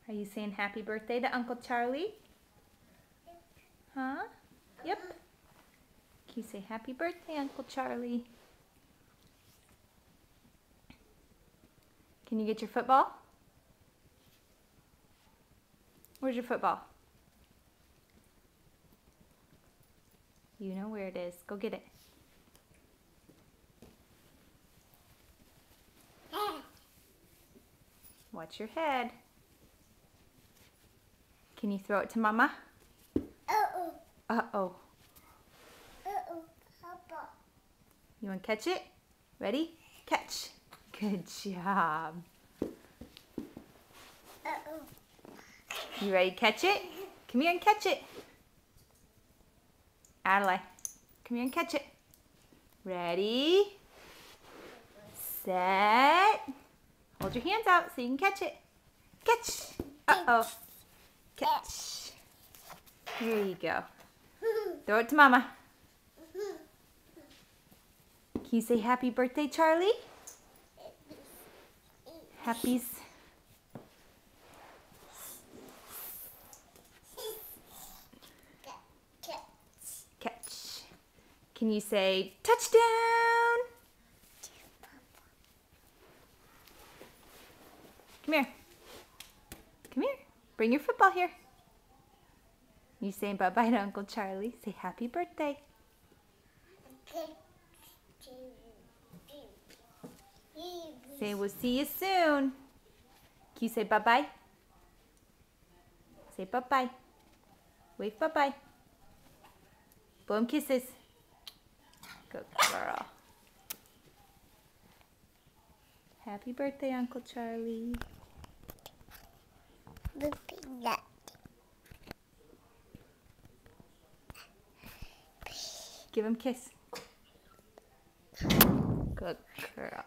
Are you saying happy birthday to Uncle Charlie? Huh? Yep. Can you say happy birthday, Uncle Charlie? Can you get your football? Where's your football? You know where it is. Go get it. Watch your head. Can you throw it to Mama? Uh-oh. Uh-oh. Uh-oh. Papa. You want to catch it? Ready? Catch. Good job. Uh-oh. You ready to catch it? Come here and catch it. Adelaide, come here and catch it. Ready? Set. Hold your hands out so you can catch it. Catch. Uh-oh. Catch. Here you go. Throw it to Mama. Can you say happy birthday, Charlie? Happy's. Catch. Can you say touchdown? Come here. Come here. Bring your football here. You say bye-bye to Uncle Charlie. Say happy birthday. Say we'll see you soon. Can you say bye-bye? Say bye-bye. Wave bye-bye. Blow him kisses. Good girl. Happy birthday, Uncle Charlie. Give him a kiss. Good girl.